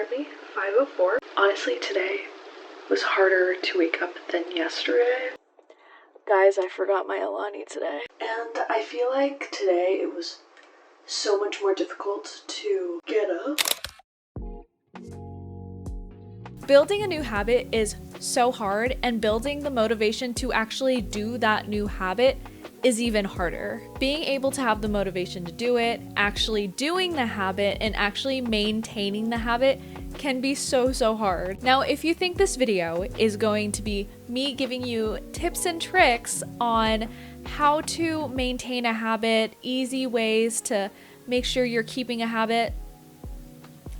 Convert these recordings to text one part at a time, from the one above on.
currently 5:04. Honestly, today was harder to wake up than yesterday. Guys, I forgot my Alani today. And I feel like today it was so much more difficult to get up. Building a new habit is so hard, and building the motivation to actually do that new habit is even harder. Being able to have the motivation to do it, actually doing the habit, and actually maintaining the habit can be so hard. Now, if you think this video is going to be me giving you tips and tricks on how to maintain a habit, easy ways to make sure you're keeping a habit,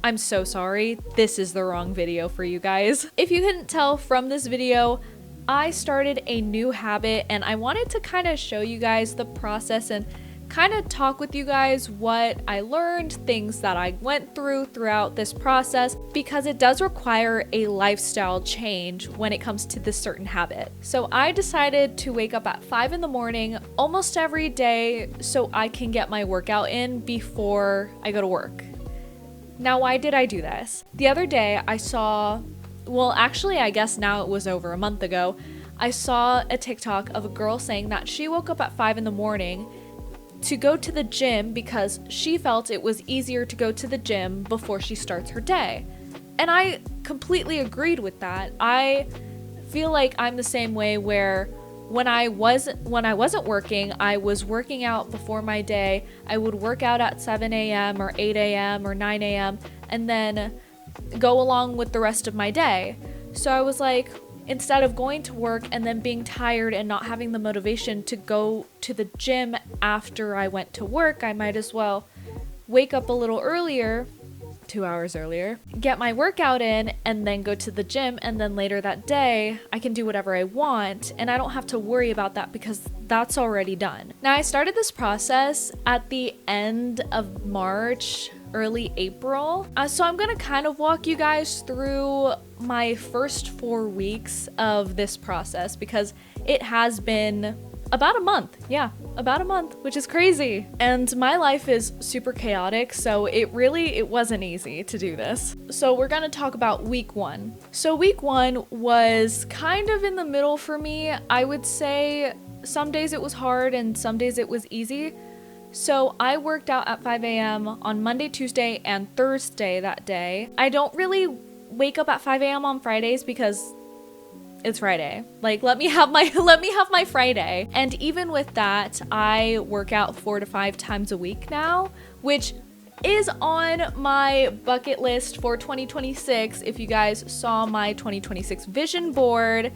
I'm so sorry. This is the wrong video for you guys. If you couldn't tell from this video, I started a new habit and I wanted to kind of show you guys the process and kind of talk with you guys what I learned, things that I went throughout this process, because it does require a lifestyle change when it comes to this certain habit. So I decided to wake up at 5 in the morning almost every day so I can get my workout in before I go to work. Now, why did I do this? The other day I saw, well, actually, I guess now it was over a month ago, I saw a TikTok of a girl saying that she woke up at 5 in the morning to go to the gym because she felt it was easier to go to the gym before she starts her day. And I completely agreed with that. I feel like I'm the same way, where when I wasn't working, I was working out before my day. I would work out at 7 a.m. or 8 a.m. or 9 a.m. and then go along with the rest of my day. So I was like, instead of going to work and then being tired and not having the motivation to go to the gym after I went to work, I might as well wake up a little earlier, 2 hours earlier, get my workout in, and then go to the gym, and then later that day I can do whatever I want and I don't have to worry about that because that's already done. Now, I started this process at the end of March, early April. So I'm gonna kind of walk you guys through my first 4 weeks of this process, because it has been about a month. Yeah, about a month, which is crazy. And my life is super chaotic, so it wasn't easy to do this. So we're gonna talk about week 1. So week 1 was kind of in the middle for me. I would say some days it was hard and some days it was easy. So I worked out at 5 a.m. on Monday, Tuesday, and Thursday that day. I don't really wake up at 5 a.m. on Fridays because it's Friday. Like, let me have my Friday. And even with that, I work out 4 to 5 times a week now, which is on my bucket list for 2026. If you guys saw my 2026 vision board,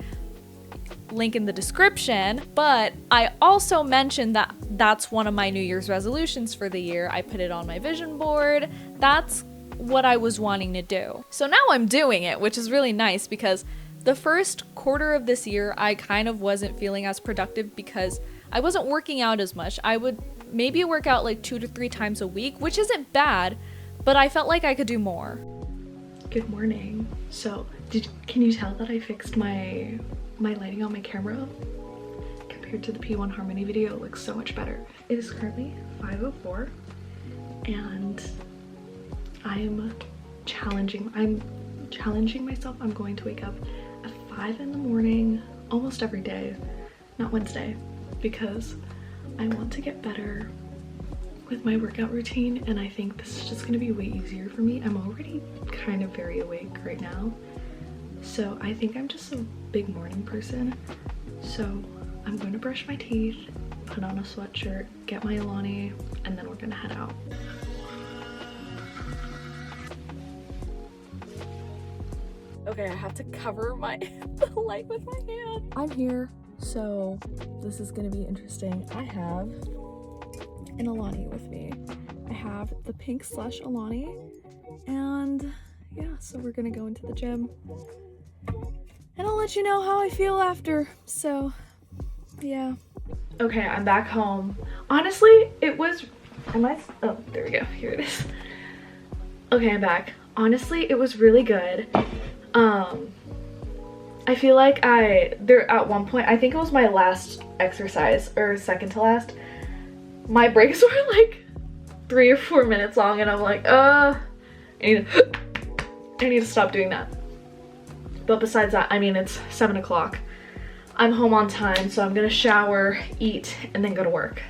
link in the description. But I also mentioned that that's one of my New Year's resolutions for the year. I put it on my vision board. That's what I was wanting to do. So now I'm doing it, which is really nice, because the first quarter of this year I kind of wasn't feeling as productive because I wasn't working out as much. I would maybe work out like 2 to 3 times a week, which isn't bad, but I felt like I could do more. Good morning. So can you tell that I fixed my lighting on my camera? Compared to the P1 Harmony video, it looks so much better. It is currently 5:04 and I'm challenging myself. I'm going to wake up at 5 in the morning almost every day, not Wednesday, because I want to get better with my workout routine, and I think this is just going to be way easier for me. I'm already kind of very awake right now, so I think I'm just a big morning person. So I'm going to brush my teeth, put on a sweatshirt, get my Alani, and then we're gonna head out. Okay, I have to cover the light with my hand. I'm here, so this is gonna be interesting. I have an Alani with me. I have the pink slush Alani, and yeah, so we're gonna go into the gym and I'll let you know how I feel after. So yeah. Okay, I'm back home. Honestly, it was, oh, there we go, here it is. Okay, I'm back. Honestly, it was really good. I feel like there at one point, I think it was my last exercise or second to last, my breaks were like 3 or 4 minutes long, and I'm like, I need to I need to stop doing that. But besides that, I mean, it's 7 o'clock. I'm home on time, so I'm gonna shower, eat, and then go to work.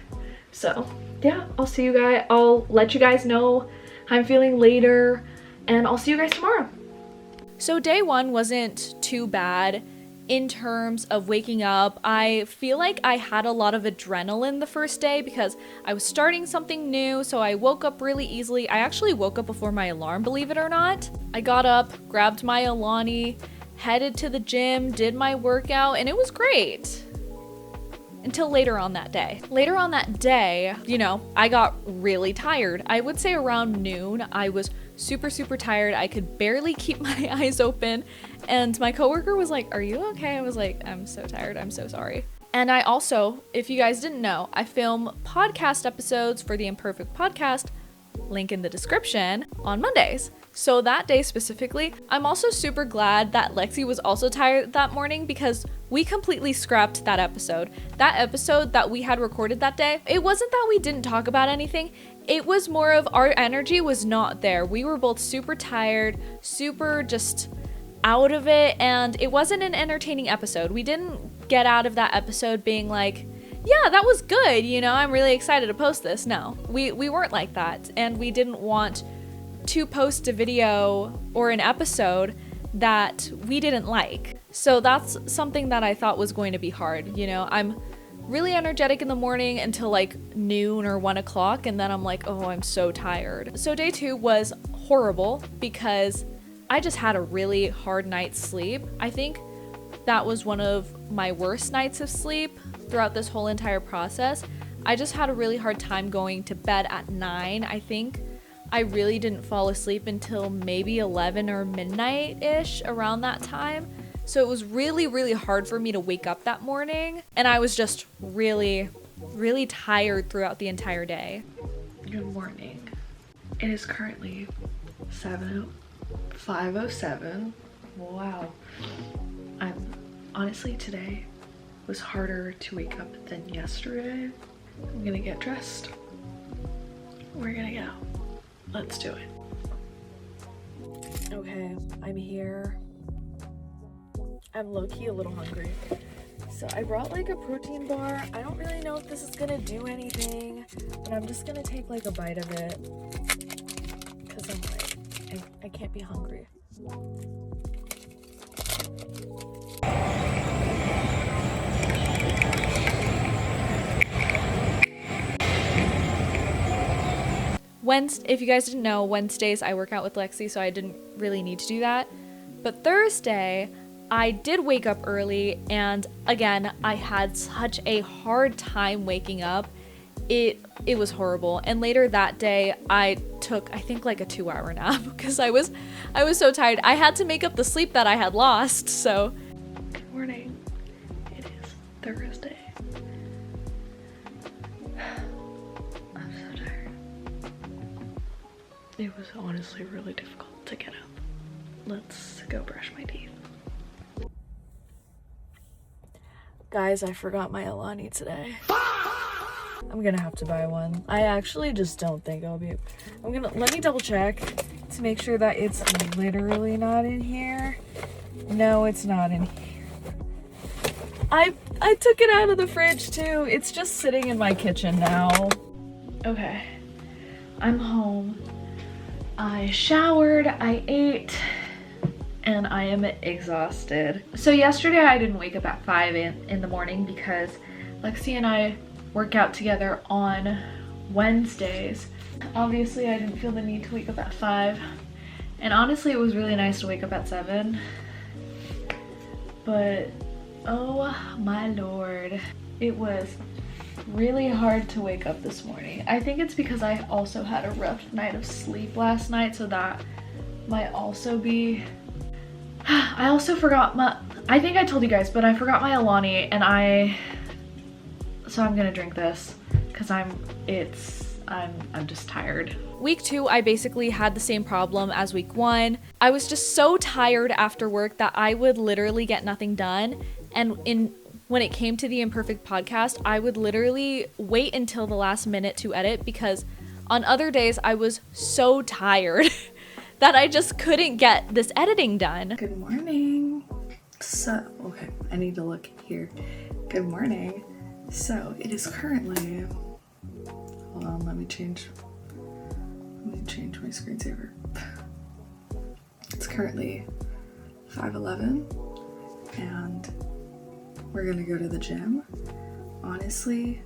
So yeah, I'll let you guys know how I'm feeling later, and I'll see you guys tomorrow. So day one wasn't too bad in terms of waking up. I feel like I had a lot of adrenaline the first day because I was starting something new, so I woke up really easily. I actually woke up before my alarm, believe it or not. I got up, grabbed my Alani, headed to the gym, did my workout, and it was great. Until later on that day. Later on that day, I got really tired. I would say around noon, I was super tired. I could barely keep my eyes open. And my coworker was like, "Are you okay?" I was like, "I'm so tired. I'm so sorry." And I also, if you guys didn't know, I film podcast episodes for the Imperfect Podcast, link in the description, on Mondays. So that day specifically, I'm also super glad that Lexi was also tired that morning because we completely scrapped that episode. That episode that we had recorded that day, it wasn't that we didn't talk about anything. It was more of our energy was not there. We were both super tired, super just out of it, and it wasn't an entertaining episode. We didn't get out of that episode being like, yeah, that was good, I'm really excited to post this. No, we weren't like that, and we didn't want to post a video or an episode that we didn't like. So that's something that I thought was going to be hard. I'm really energetic in the morning until like noon or 1 o'clock, and then I'm like, oh, I'm so tired. So day 2 was horrible because I just had a really hard night's sleep. I think that was one of my worst nights of sleep throughout this whole entire process. I just had a really hard time going to bed at 9. I think I really didn't fall asleep until maybe 11 or midnight-ish, around that time. So it was really hard for me to wake up that morning. And I was just really tired throughout the entire day. Good morning. It is currently 5:07. Wow. Honestly, today was harder to wake up than yesterday. I'm gonna get dressed. We're gonna go. Let's do it. Okay, I'm here. I'm low-key a little hungry. So I brought like a protein bar. I don't really know if this is gonna do anything, but I'm just gonna take like a bite of it because I'm like, I can't be hungry. If you guys didn't know, Wednesdays I work out with Lexi, so I didn't really need to do that. But Thursday, I did wake up early, and again, I had such a hard time waking up. It was horrible. And later that day, I took, I think, like a 2-hour nap because I was so tired. I had to make up the sleep that I had lost, so. Good morning. It is Thursday. It was honestly really difficult to get up. Let's go brush my teeth. Guys, I forgot my Alani today. I'm gonna have to buy one. I actually just don't think I'll be. Let me double check to make sure that it's literally not in here. No, it's not in here. I took it out of the fridge too. It's just sitting in my kitchen now. Okay, I'm home. I showered, I ate, and I am exhausted. So yesterday I didn't wake up at 5 in the morning because Lexi and I work out together on Wednesdays. Obviously I didn't feel the need to wake up at 5, and honestly it was really nice to wake up at 7. But oh my lord, it was really hard to wake up this morning. I think it's because I also had a rough night of sleep last night, so that might also be. I also forgot I think I told you guys, but I forgot my Alani, and so I'm gonna drink this because I'm just tired. Week 2, I basically had the same problem as week 1. I was just so tired after work that I would literally get nothing done, and when it came to the Imperfect Podcast, I would literally wait until the last minute to edit because on other days I was so tired that I just couldn't get this editing done. Good morning. So, okay, I need to look here. Good morning. So, it is currently, hold on, let me change my screensaver. It's currently 5:11 and we're gonna go to the gym. Honestly,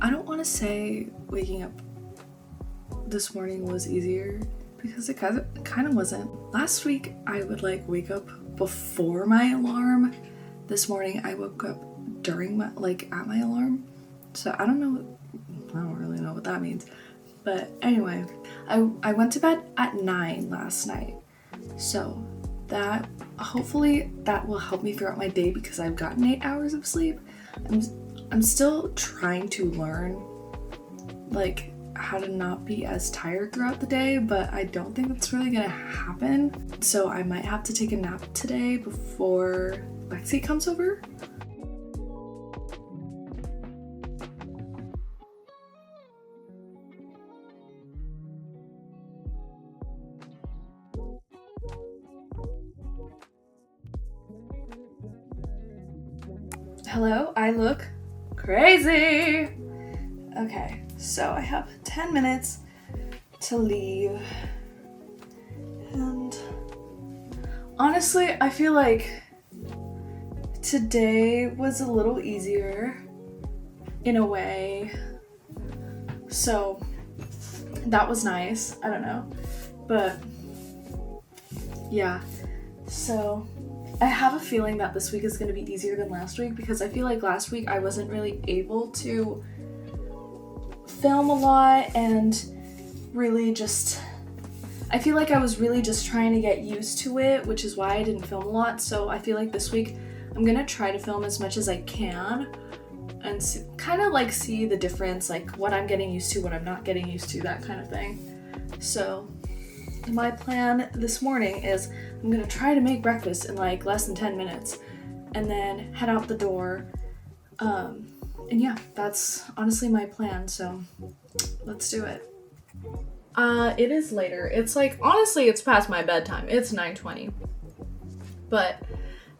I don't want to say waking up this morning was easier because it kind of wasn't. Last week I would like wake up before my alarm. This morning I woke up during my, like at my alarm. So I don't really know what that means. But anyway, I went to bed at 9 last night. So that, hopefully that will help me throughout my day because I've gotten 8 hours of sleep. I'm still trying to learn like how to not be as tired throughout the day, but I don't think that's really gonna happen. So I might have to take a nap today before Lexi comes over. Hello, I look crazy. Okay, so I have 10 minutes to leave. And honestly, I feel like today was a little easier in a way. So that was nice. I don't know. But yeah, so I have a feeling that this week is going to be easier than last week because I feel like last week I wasn't really able to film a lot and really just, I feel like I was really just trying to get used to it, which is why I didn't film a lot. So I feel like this week I'm going to try to film as much as I can and kind of like see the difference, like what I'm getting used to, what I'm not getting used to, that kind of thing. So my plan this morning is I'm gonna try to make breakfast in like less than 10 minutes and then head out the door. And yeah, that's honestly my plan, so let's do it. It is later. It's like, honestly, it's past my bedtime. It's 9:20. But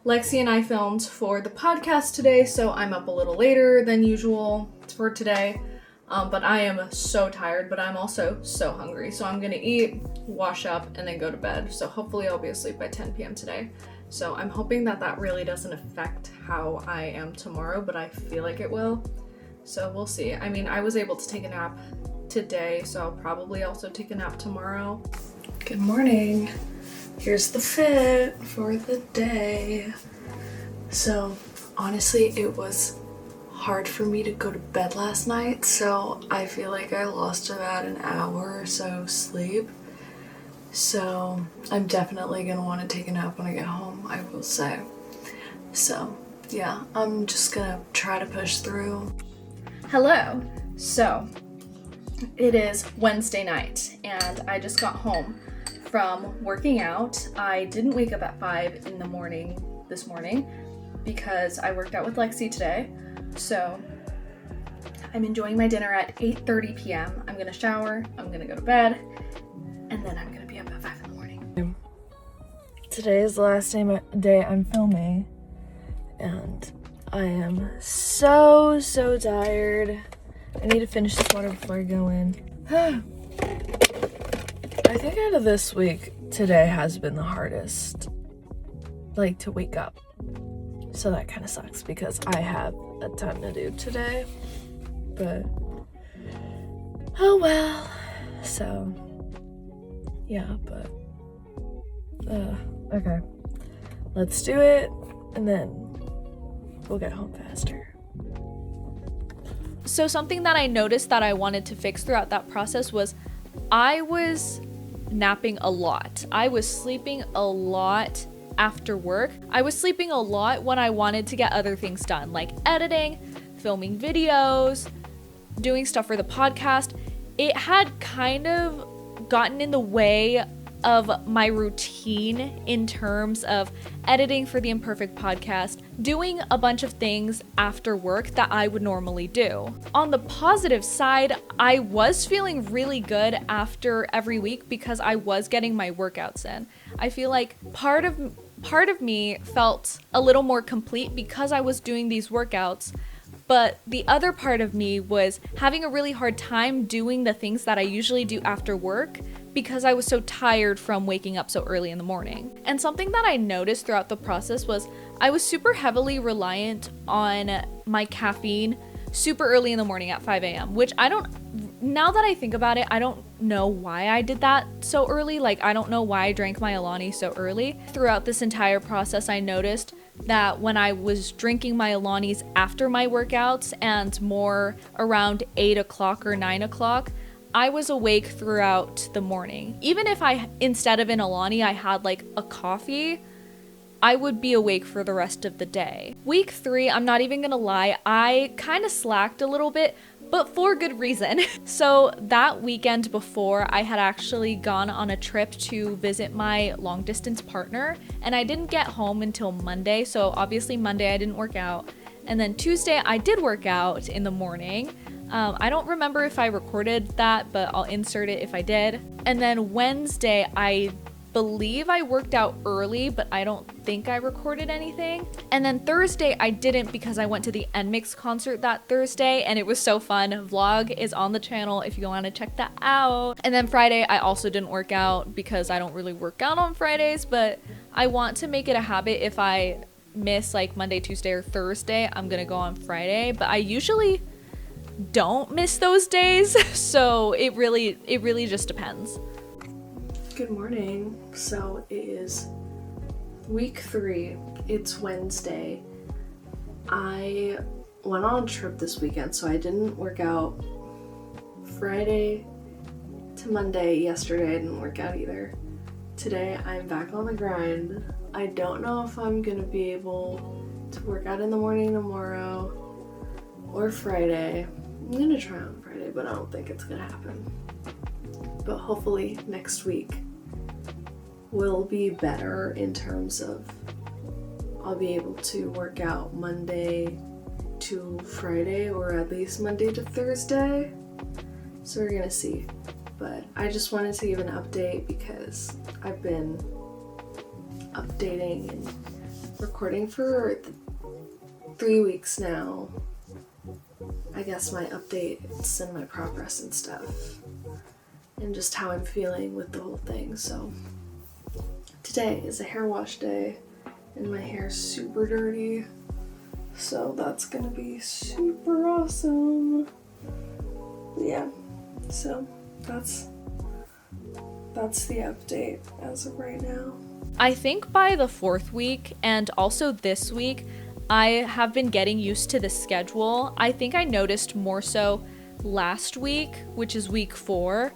Lexi and I filmed for the podcast today, so I'm up a little later than usual for today. But I am so tired, but I'm also so hungry. So I'm gonna eat, wash up, and then go to bed. So hopefully I'll be asleep by 10 p.m. today. So I'm hoping that that really doesn't affect how I am tomorrow, but I feel like it will. So we'll see. I mean, I was able to take a nap today, so I'll probably also take a nap tomorrow. Good morning. Here's the fit for the day. So honestly, it was hard for me to go to bed last night, so I feel like I lost about an hour or so sleep. So I'm definitely gonna want to take a nap when I get home, I will say. So yeah, I'm just gonna try to push through. Hello. So it is Wednesday night and I just got home from working out. I didn't wake up at 5 in the morning this morning because I worked out with Lexi today. So I'm enjoying my dinner at 8:30 p.m. I'm gonna shower, I'm gonna go to bed, and then I'm gonna be up at 5 in the morning. Today is the last day I'm filming, and I am so tired. I need to finish this water before I go in. I think out of this week, today has been the hardest, like, to wake up. So that kind of sucks because I have a ton to do today, but oh well. So yeah, but okay, let's do it and then we'll get home faster. So something that I noticed that I wanted to fix throughout that process was I was napping a lot. I was sleeping a lot after work. I was sleeping a lot when I wanted to get other things done, like editing, filming videos, doing stuff for the podcast. It had kind of gotten in the way of my routine in terms of editing for the Imperfect Podcast, doing a bunch of things after work that I would normally do. On the positive side, I was feeling really good after every week because I was getting my workouts in. I feel like part of me felt a little more complete because I was doing these workouts. But the other part of me was having a really hard time doing the things that I usually do after work because I was so tired from waking up so early in the morning. And something that I noticed throughout the process was I was super heavily reliant on my caffeine super early in the morning at 5 a.m., which now that I think about it, I don't know why I did that so early. Like, I don't know why I drank my Alani so early. Throughout this entire process, I noticed that when I was drinking my Alanis after my workouts and more around 8 o'clock or 9 o'clock, I was awake throughout the morning. Even if instead of an Alani, I had like a coffee, I would be awake for the rest of the day. Week 3, I'm not even gonna lie, I kind of slacked a little bit, but for good reason. So that weekend before, I had actually gone on a trip to visit my long distance partner, and I didn't get home until Monday. So obviously Monday I didn't work out. And then Tuesday I did work out in the morning. I don't remember if I recorded that, but I'll insert it if I did. And then Wednesday, I believe I worked out early, but I don't think I recorded anything. And then Thursday I didn't because I went to the NMIXX concert that Thursday and it was so fun. Vlog is on the channel if you want to check that out. And then Friday I also didn't work out because I don't really work out on Fridays, but I want to make it a habit. If I miss like Monday, Tuesday, or Thursday, I'm gonna go on Friday, but I usually don't miss those days. So it really just depends. Good morning. So it is week 3. It's Wednesday. I went on a trip this weekend, so I didn't work out Friday to Monday. Yesterday I didn't work out either. Today I'm back on the grind. I don't know if I'm gonna be able to work out in the morning tomorrow or Friday. I'm gonna try on Friday, but I don't think it's gonna happen. But hopefully next week will be better in terms of I'll be able to work out Monday to Friday, or at least Monday to Thursday. So we're gonna see. But I just wanted to give an update because I've been updating and recording for 3 weeks now. I guess my updates and my progress and stuff, and just how I'm feeling with the whole thing. So today is a hair wash day and my hair's super dirty, so that's gonna be super awesome. Yeah, so that's the update as of right now. I think by the 4th week and also this week, I have been getting used to the schedule. I think I noticed more so last week, which is week 4,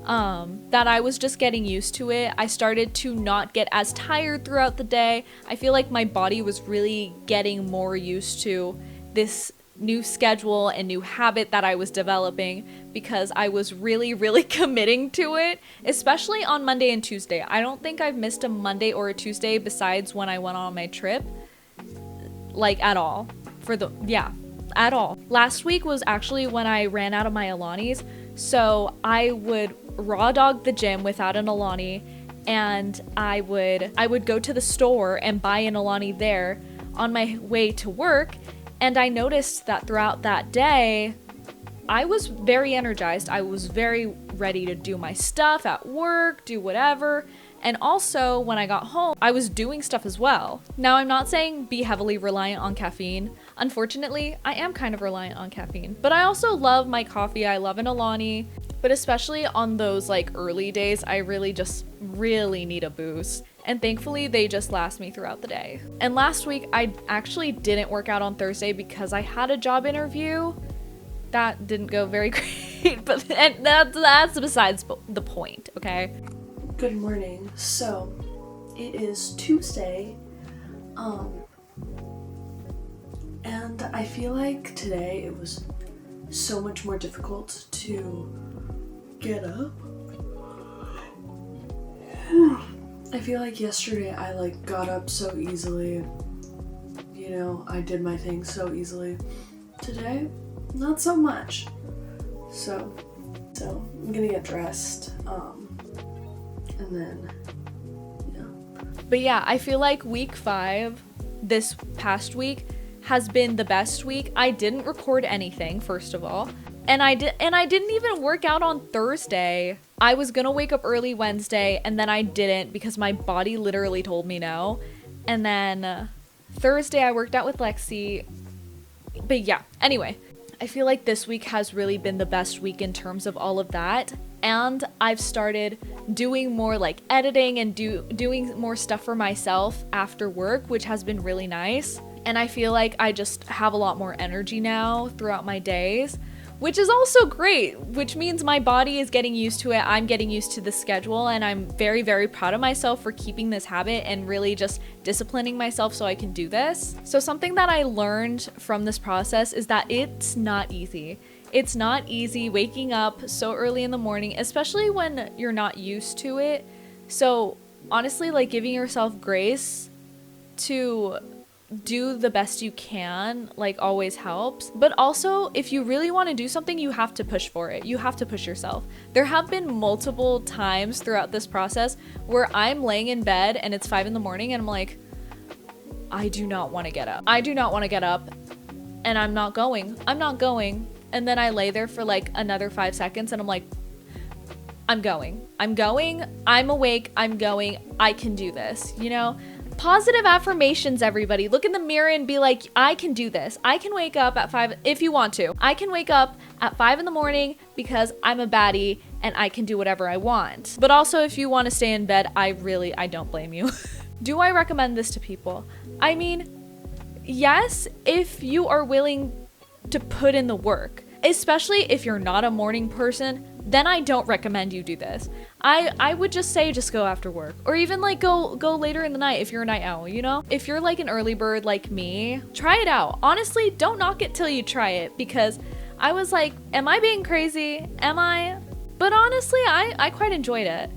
that I was just getting used to it. I started to not get as tired throughout the day. I feel like my body was really getting more used to this new schedule and new habit that I was developing because I was really committing to it, especially on Monday and Tuesday. I don't think I've missed a Monday or a Tuesday besides when I went on my trip, like at all. At all. Last week was actually when I ran out of my Alanis, so I would raw dog the gym without an Alani, and I would go to the store and buy an Alani there on my way to work. And I noticed that throughout that day, I was very energized. I was very ready to do my stuff at work, do whatever. And also, when I got home, I was doing stuff as well. Now, I'm not saying be heavily reliant on caffeine. Unfortunately, I am kind of reliant on caffeine. But I also love my coffee. I love an Alani. But especially on those like early days, I really need a boost. And thankfully, they just last me throughout the day. And last week, I actually didn't work out on Thursday because I had a job interview. That didn't go very great, but that's besides the point, okay? Good morning. So, it is Tuesday, and I feel like today it was so much more difficult to get up. I feel like yesterday I like got up so easily. You know, I did my thing so easily. Today, not so much. So I'm gonna get dressed, and then, But yeah, I feel like week 5, this past week, has been the best week. I didn't record anything, first of all. And I didn't even work out on Thursday. I was gonna wake up early Wednesday, and then I didn't because my body literally told me no. And then Thursday I worked out with Lexi. But yeah, anyway, I feel like this week has really been the best week in terms of all of that. And I've started doing more like editing and doing more stuff for myself after work, which has been really nice. And I feel like I just have a lot more energy now throughout my days, which is also great, which means my body is getting used to it. I'm getting used to the schedule, and I'm very, very proud of myself for keeping this habit and really just disciplining myself so I can do this. So something that I learned from this process is that it's not easy. It's not easy waking up so early in the morning, especially when you're not used to it. So honestly, like, giving yourself grace to do the best you can, like, always helps. But also, if you really want to do something, you have to push for it. You have to push yourself. There have been multiple times throughout this process where I'm laying in bed and it's 5 in the morning and I'm like, I do not want to get up. I do not want to get up, and I'm not going. And then I lay there for like another 5 seconds and I'm like, I'm going, I'm awake, I'm going, I can do this, you know? Positive affirmations, everybody. Look in the mirror and be like, I can do this. I can wake up at 5 if you want to. I can wake up at 5 in the morning because I'm a baddie and I can do whatever I want. But also, if you want to stay in bed, I don't blame you. Do I recommend this to people? I mean, yes, if you are willing to put in the work, especially if you're not a morning person, then I don't recommend you do this. I would just say just go after work, or even like go later in the night if you're a night owl, you know? If you're like an early bird like me, try it out. Honestly, don't knock it till you try it, because I was like, am I being crazy? Am I? But honestly, I quite enjoyed it.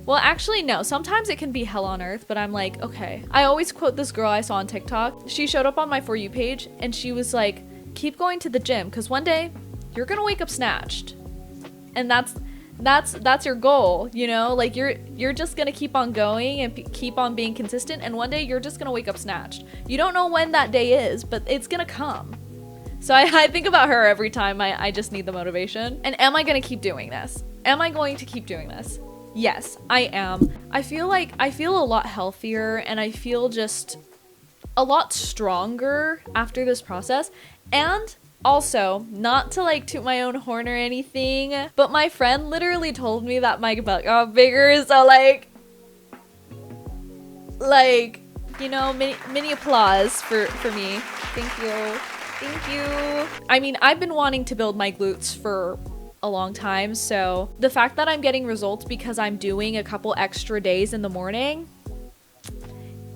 Well, actually, no. Sometimes it can be hell on earth, but I'm like, okay. I always quote this girl I saw on TikTok. She showed up on my For You page and she was like, keep going to the gym, because one day you're gonna wake up snatched. And that's your goal, you know? Like, you're just gonna keep on going and keep on being consistent, and one day you're just gonna wake up snatched. You don't know when that day is, but it's gonna come. So I think about her every time I just need the motivation. And am I gonna keep doing this? Am I going to keep doing this? Yes, I am. I feel a lot healthier, and I feel just a lot stronger after this process. And also, not to like toot my own horn or anything, but my friend literally told me that my butt got bigger, so like, you know, mini applause for me. Thank you. I mean, I've been wanting to build my glutes for a long time, so the fact that I'm getting results because I'm doing a couple extra days in the morning,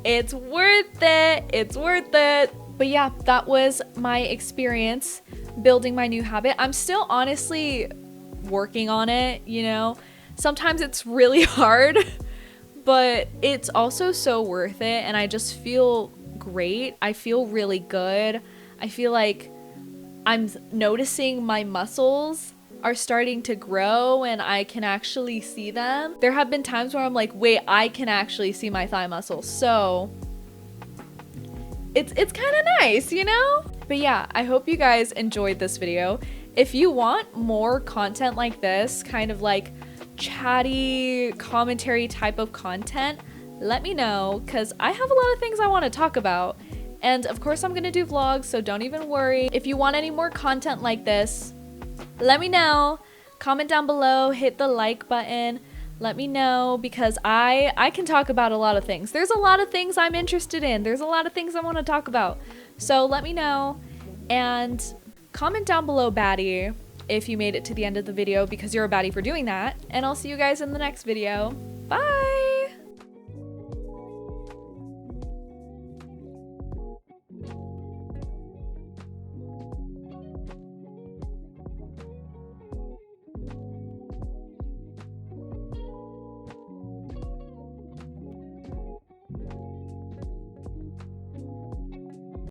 it's worth it. But yeah, that was my experience building my new habit. I'm still honestly working on it, you know? Sometimes it's really hard, but it's also so worth it, and I just feel great. I feel really good. I feel like I'm noticing my muscles are starting to grow and I can actually see them. There have been times where I'm like, wait, I can actually see my thigh muscles. So it's kind of nice, you know? But yeah, I hope you guys enjoyed this video. If you want more content like this, kind of like chatty commentary type of content, let me know, because I have a lot of things I want to talk about. And of course I'm gonna do vlogs, so don't even worry. If you want any more content like this, let me know. Comment down below, hit the like button. Let me know, because I can talk about a lot of things. There's a lot of things I'm interested in. There's a lot of things I want to talk about. So let me know, and comment down below baddie if you made it to the end of the video, because you're a baddie for doing that. And I'll see you guys in the next video. Bye!